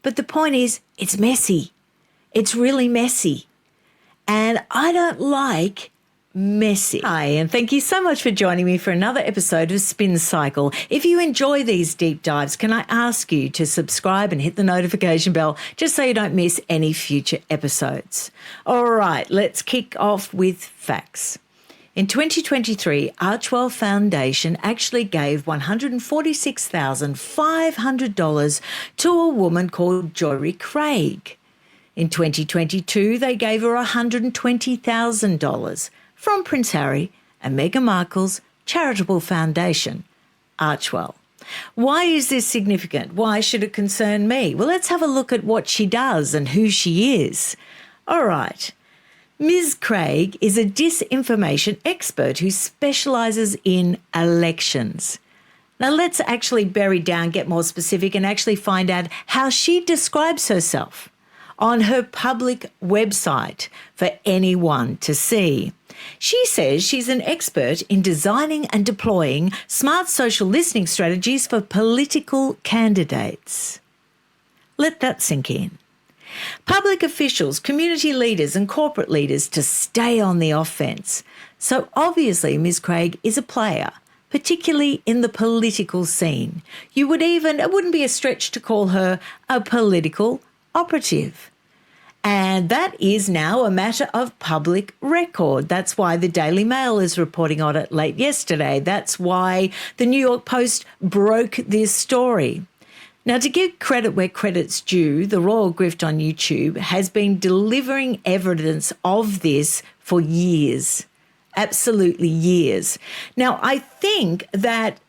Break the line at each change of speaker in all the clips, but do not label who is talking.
But the point is, it's messy. It's really messy. And I don't like messy. Hi, and thank you so much for joining me for another episode of Spin Cycle. If you enjoy these deep dives, can I ask you to subscribe and hit the notification bell just so you don't miss any future episodes? All right, let's kick off with facts. In 2023, Archwell Foundation actually gave $146,500 to a woman called Jory Craig. In 2022, they gave her $120,000 from Prince Harry and Meghan Markle's charitable foundation, Archwell. Why is this significant? Why should it concern me? Well, let's have a look at what she does and who she is. All right. Ms. Craig is a disinformation expert who specialises in elections. Now, let's actually bury down, get more specific, and actually find out how she describes herself on her public website for anyone to see. She says she's an expert in designing and deploying smart social listening strategies for political candidates. Let that sink in. Public officials, community leaders and corporate leaders to stay on the offence. So obviously Ms. Craig is a player, particularly in the political scene. It wouldn't be a stretch to call her a political operative. And that is now a matter of public record. That's why the Daily Mail is reporting on it late yesterday. That's why the New York Post broke this story. Now, to give credit where credit's due, the Royal Grift on YouTube has been delivering evidence of this for years, absolutely years. Now, I think that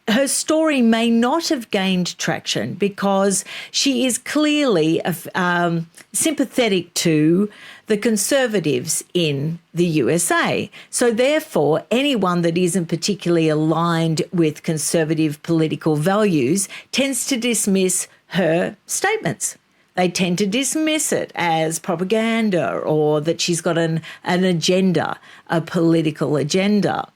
her story may not have gained traction because she is clearly sympathetic to the Conservatives in the USA. So therefore, anyone that isn't particularly aligned with Conservative political values tends to dismiss her statements. They tend to dismiss it as propaganda or that she's got an agenda, a political agenda.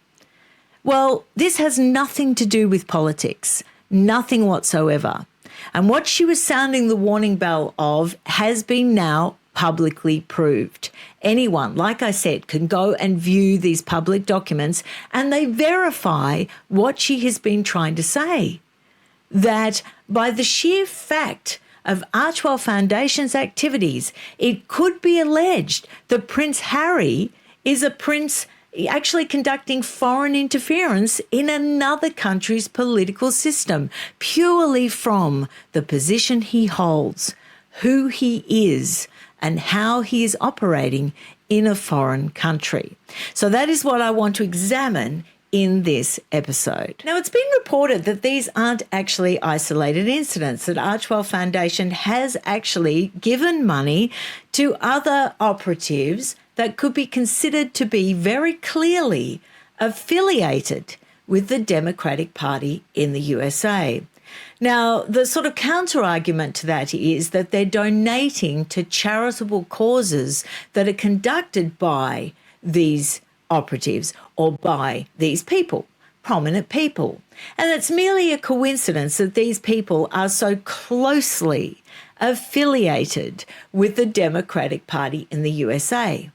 Well, this has nothing to do with politics, nothing whatsoever. And what she was sounding the warning bell of has been now publicly proved. Anyone, like I said, can go and view these public documents and they verify what she has been trying to say. That by the sheer fact of Archwell Foundation's activities, it could be alleged that Prince Harry is a prince actually conducting foreign interference in another country's political system, purely from the position he holds, who he is, and how he is operating in a foreign country. So that is what I want to examine in this episode. Now, it's been reported that these aren't actually isolated incidents, that Archwell Foundation has actually given money to other operatives that could be considered to be very clearly affiliated with the Democratic Party in the USA. Now, the sort of counter-argument to that is that they're donating to charitable causes that are conducted by these operatives or by these people, prominent people. And it's merely a coincidence that these people are so closely affiliated with the Democratic Party in the USA.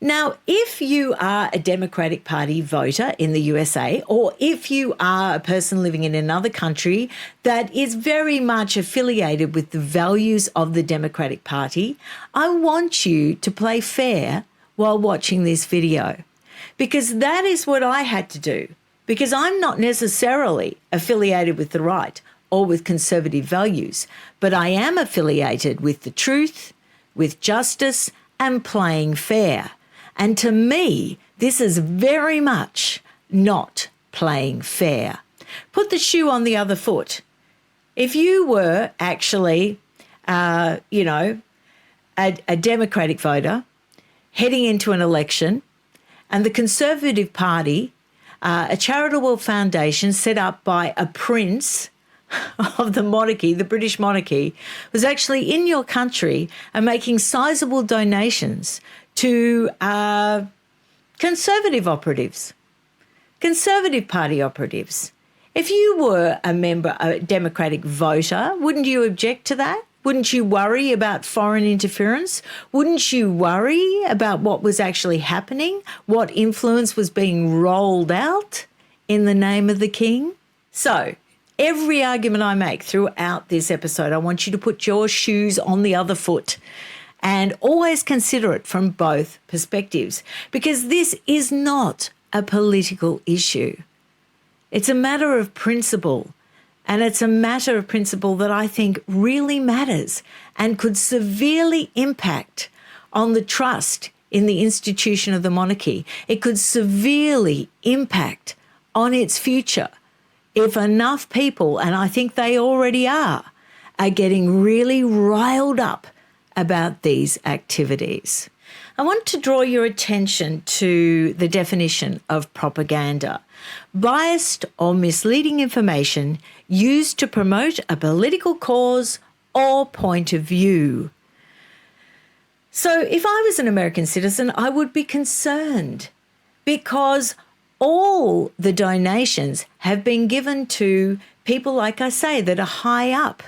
Now, if you are a Democratic Party voter in the USA, or if you are a person living in another country that is very much affiliated with the values of the Democratic Party, I want you to play fair while watching this video, because that is what I had to do, because I'm not necessarily affiliated with the right or with conservative values, but I am affiliated with the truth, with justice, and playing fair. And to me, this is very much not playing fair. Put the shoe on the other foot. If you were actually, a Democratic voter heading into an election and the Conservative Party, a charitable foundation set up by a prince of the monarchy, the British monarchy, was actually in your country and making sizable donations to Conservative operatives, Conservative Party operatives. If you were a Democratic voter, wouldn't you object to that? Wouldn't you worry about foreign interference? Wouldn't you worry about what was actually happening, what influence was being rolled out in the name of the king? So every argument I make throughout this episode, I want you to put your shoes on the other foot and always consider it from both perspectives, because this is not a political issue. It's a matter of principle, and it's a matter of principle that I think really matters and could severely impact on the trust in the institution of the monarchy. It could severely impact on its future if enough people, and I think they already are getting really riled up about these activities. I want to draw your attention to the definition of propaganda: biased or misleading information used to promote a political cause or point of view. So if I was an American citizen, I would be concerned, because all the donations have been given to people, like I say, that are high up,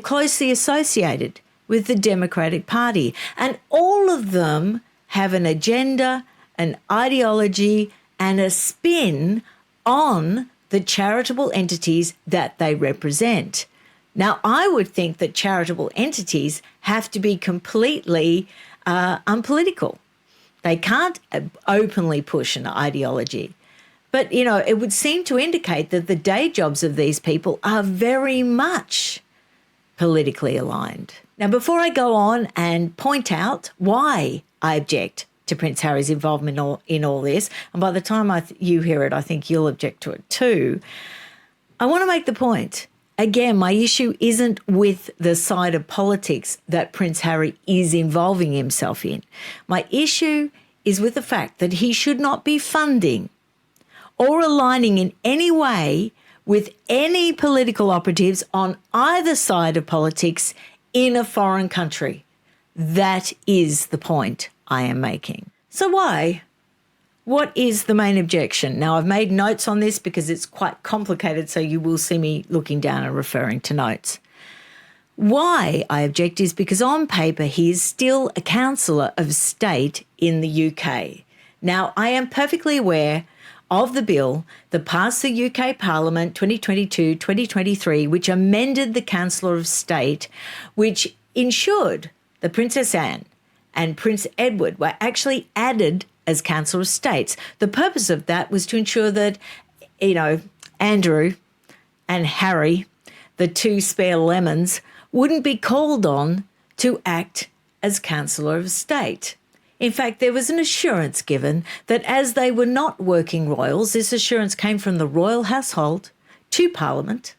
closely associated with the Democratic Party. And all of them have an agenda, an ideology, and a spin on the charitable entities that they represent. Now, I would think that charitable entities have to be completely unpolitical. They can't openly push an ideology. But, you know, it would seem to indicate that the day jobs of these people are very much politically aligned. Now, before I go on and point out why I object to Prince Harry's involvement in all this, and by the time you hear it, I think you'll object to it too, I want to make the point. Again, my issue isn't with the side of politics that Prince Harry is involving himself in. My issue is with the fact that he should not be funding or aligning in any way with any political operatives on either side of politics in a foreign country. That is the point I am making. So why? What is the main objection? Now, I've made notes on this because it's quite complicated, so you will see me looking down and referring to notes. Why I object is because on paper he is still a Counsellor of State in the UK. Now, I am perfectly aware of the bill that passed the UK Parliament 2022-2023, which amended the Counsellor of State, which ensured that Princess Anne and Prince Edward were actually added as Counsellor of States. The purpose of that was to ensure that, you know, Andrew and Harry, the two spare lemons, wouldn't be called on to act as Counsellor of State. In fact, there was an assurance given that as they were not working royals, this assurance came from the royal household to Parliament,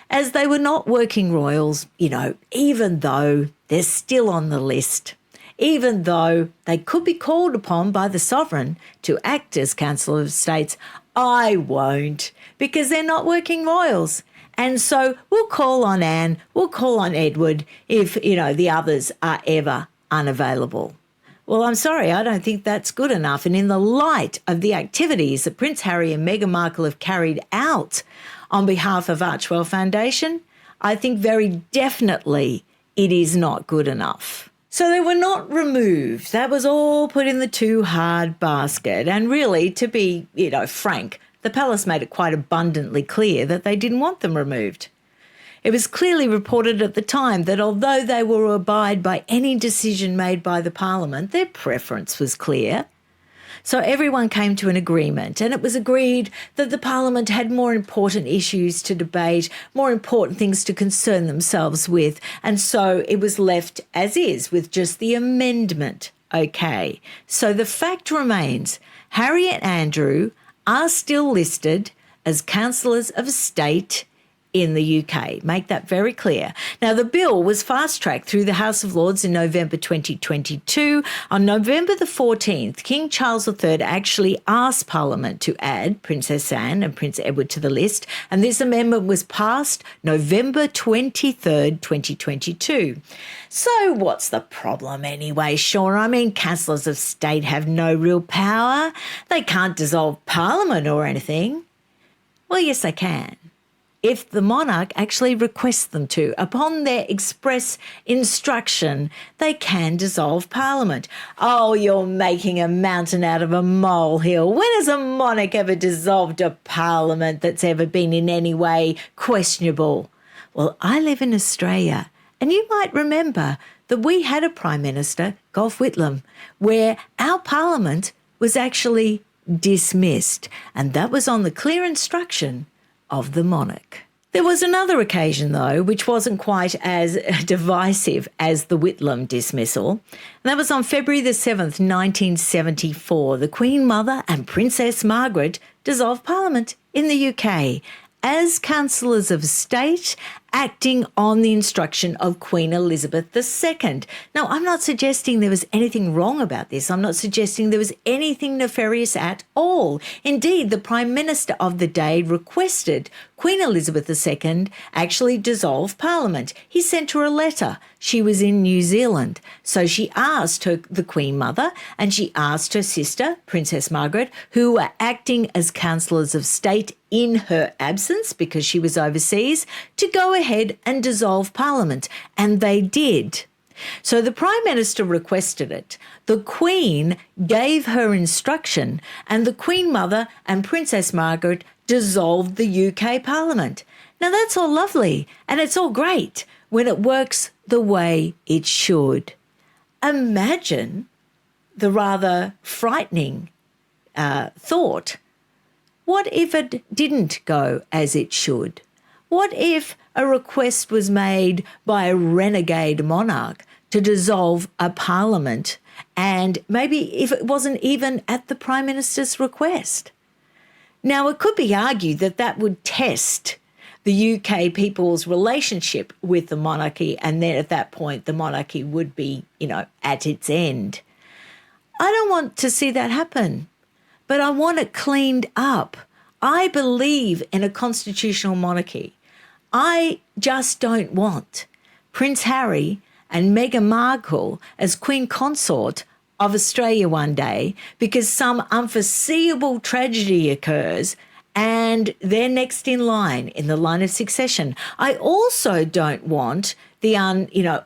as they were not working royals, you know, even though they're still on the list, even though they could be called upon by the sovereign to act as Counsellor of States, I won't, because they're not working royals. And so we'll call on Anne, we'll call on Edward if, you know, the others are ever unavailable. Well, I'm sorry, I don't think that's good enough. And in the light of the activities that Prince Harry and Meghan Markle have carried out on behalf of Archewell Foundation, I think very definitely it is not good enough. So they were not removed. That was all put in the too hard basket. And really, to be, you know, frank, the palace made it quite abundantly clear that they didn't want them removed. It was clearly reported at the time that although they were to abide by any decision made by the Parliament, their preference was clear. So everyone came to an agreement, and it was agreed that the Parliament had more important issues to debate, more important things to concern themselves with, and so it was left as is with just the amendment. Okay, so the fact remains, Harry and Andrew are still listed as Counsellors of State in the UK. Make that very clear. Now, the bill was fast-tracked through the House of Lords in November 2022. On November the 14th, King Charles III actually asked Parliament to add Princess Anne and Prince Edward to the list, and this amendment was passed November 23rd, 2022. So what's the problem anyway, Shauna? I mean, Counsellors of State have no real power. They can't dissolve Parliament or anything. Well, yes, they can. if the monarch actually requests them to. Upon their express instruction, they can dissolve Parliament. Oh, you're making a mountain out of a molehill. When has a monarch ever dissolved a Parliament that's ever been in any way questionable? Well, I live in Australia, and you might remember that we had a Prime Minister, Gough Whitlam, where our Parliament was actually dismissed, and that was on the clear instruction of the monarch. There was another occasion, though, which wasn't quite as divisive as the Whitlam dismissal. And that was on February the 7th, 1974. The Queen Mother and Princess Margaret dissolved Parliament in the UK as Counsellors of State, acting on the instruction of Queen Elizabeth II. Now, I'm not suggesting there was anything wrong about this. I'm not suggesting there was anything nefarious at all. Indeed, the Prime Minister of the day requested Queen Elizabeth II actually dissolve Parliament. He sent her a letter. She was in New Zealand. So she asked the Queen Mother and she asked her sister, Princess Margaret, who were acting as Counsellors of State in her absence because she was overseas, to go ahead and dissolve Parliament. And they did. So the Prime Minister requested it. The Queen gave her instruction, and the Queen Mother and Princess Margaret dissolved the UK Parliament. Now, that's all lovely, and it's all great when it works the way it should. Imagine the rather frightening thought. What if it didn't go as it should? What if a request was made by a renegade monarch to dissolve a parliament, and maybe if it wasn't even at the Prime Minister's request? Now, it could be argued that that would test the UK people's relationship with the monarchy, and then at that point the monarchy would be, at its end. I don't want to see that happen, but I want it cleaned up. I believe in a constitutional monarchy. I just don't want Prince Harry and Meghan Markle as Queen Consort of Australia one day because some unforeseeable tragedy occurs and they're next in line in the line of succession. I also don't want the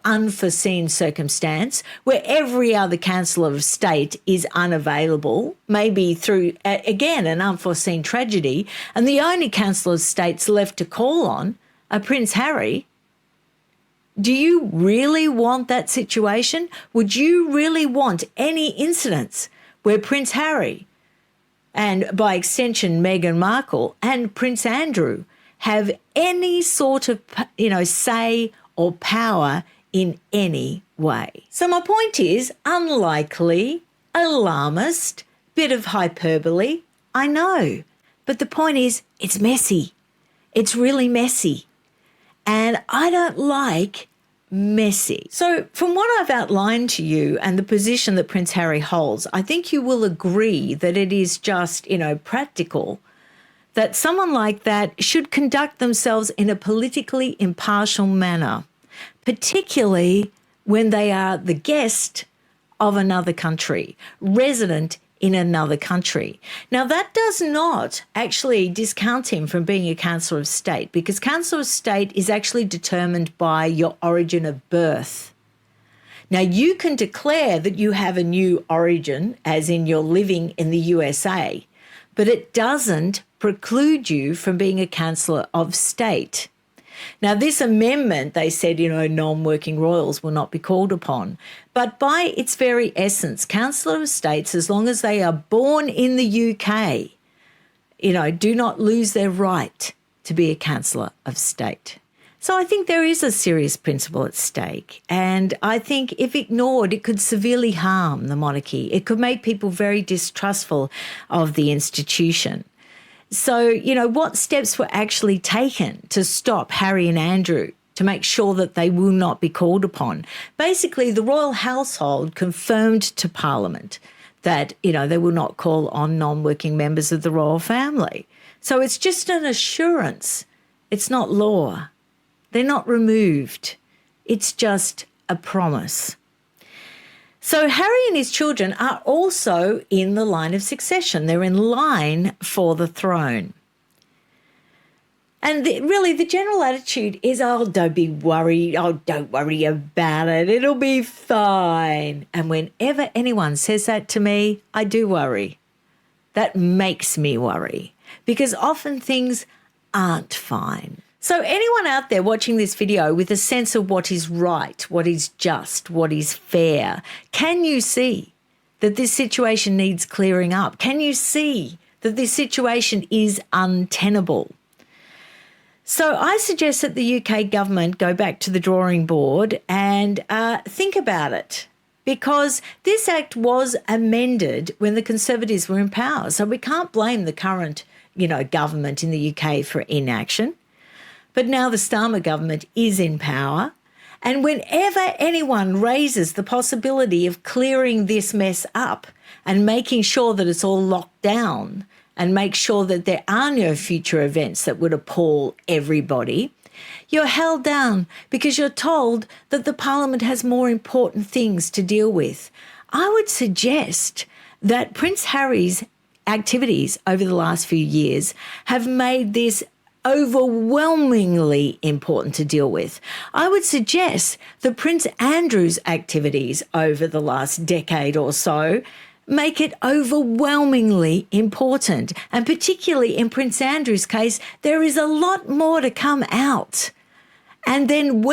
unforeseen circumstance where every other Counsellor of State is unavailable, maybe through, again, an unforeseen tragedy, and the only Counsellor of State's left to call on are Prince Harry. Do you really want that situation? Would you really want any incidents where Prince Harry and, by extension, Meghan Markle and Prince Andrew have any sort of, say or power in any way? So my point is, unlikely, alarmist, bit of hyperbole, I know. But the point is, it's messy. It's really messy. And I don't like messy. So from what I've outlined to you and the position that Prince Harry holds, I think you will agree that it is just, practical that someone like that should conduct themselves in a politically impartial manner, particularly when they are the guest of another country, resident in another country. Now, that does not actually discount him from being a Counsellor of State, because Counsellor of State is actually determined by your origin of birth. Now, you can declare that you have a new origin, as in you're living in the USA, but it doesn't preclude you from being a Counsellor of State. Now, this amendment, they said, non-working royals will not be called upon. But by its very essence, Counsellor of States, as long as they are born in the UK, do not lose their right to be a Counsellor of State. So I think there is a serious principle at stake. And I think if ignored, it could severely harm the monarchy. It could make people very distrustful of the institution. So, what steps were actually taken to stop Harry and Andrew, to make sure that they will not be called upon? Basically, the royal household confirmed to Parliament that, they will not call on non-working members of the royal family. So it's just an assurance. It's not law. They're not removed. It's just a promise. So Harry and his children are also in the line of succession. They're in line for the throne. And really, the general attitude is, oh, don't be worried. Oh, don't worry about it. It'll be fine. And whenever anyone says that to me, I do worry. That makes me worry because often things aren't fine. So anyone out there watching this video with a sense of what is right, what is just, what is fair, can you see that this situation needs clearing up? Can you see that this situation is untenable? So I suggest that the UK government go back to the drawing board and think about it, because this Act was amended when the Conservatives were in power. So we can't blame the current, government in the UK for inaction. But now the Starmer government is in power. And whenever anyone raises the possibility of clearing this mess up and making sure that it's all locked down, and make sure that there are no future events that would appall everybody, you're held down because you're told that the Parliament has more important things to deal with. I would suggest that Prince Harry's activities over the last few years have made this overwhelmingly important to deal with. I would suggest that Prince Andrew's activities over the last decade or so make it overwhelmingly important. And particularly in Prince Andrew's case, there is a lot more to come out. And then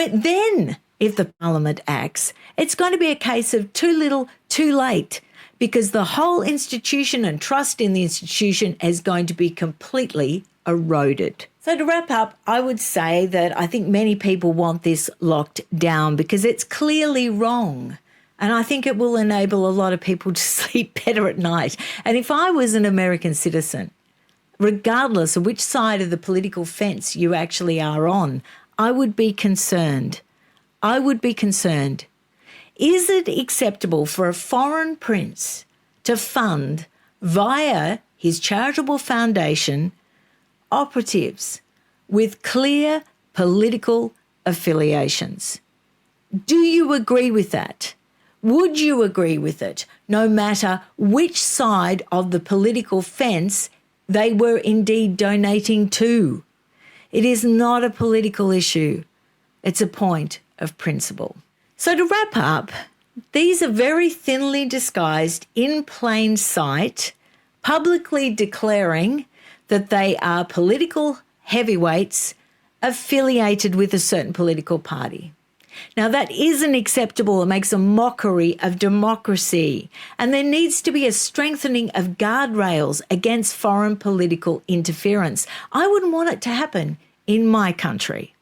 if the Parliament acts, it's going to be a case of too little, too late, because the whole institution and trust in the institution is going to be completely eroded. So to wrap up, I would say that I think many people want this locked down because it's clearly wrong. And I think it will enable a lot of people to sleep better at night. And if I was an American citizen, regardless of which side of the political fence you actually are on, I would be concerned. I would be concerned. Is it acceptable for a foreign prince to fund, via his charitable foundation, operatives with clear political affiliations? Do you agree with that? Would you agree with it, no matter which side of the political fence they were indeed donating to? It is not a political issue. It's a point of principle. So to wrap up, these are very thinly disguised, in plain sight, publicly declaring that they are political heavyweights affiliated with a certain political party. Now, that isn't acceptable. It makes a mockery of democracy. And there needs to be a strengthening of guardrails against foreign political interference. I wouldn't want it to happen in my country.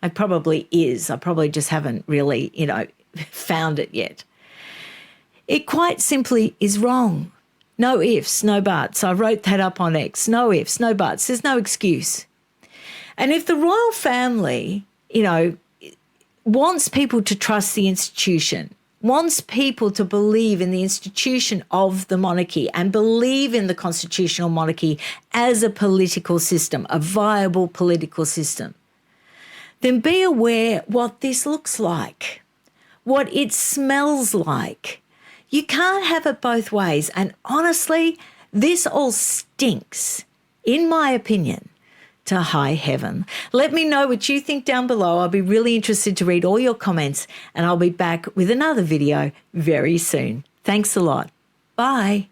It probably is. I probably just haven't really, found it yet. It quite simply is wrong. No ifs, no buts. I wrote that up on X. No ifs, no buts. There's no excuse. And if the royal family, wants people to trust the institution, wants people to believe in the institution of the monarchy and believe in the constitutional monarchy as a political system, a viable political system, then be aware what this looks like, what it smells like. You can't have it both ways. And honestly, this all stinks, in my opinion, to high heaven. Let me know what you think down below. I'll be really interested to read all your comments, and I'll be back with another video very soon. Thanks a lot. Bye.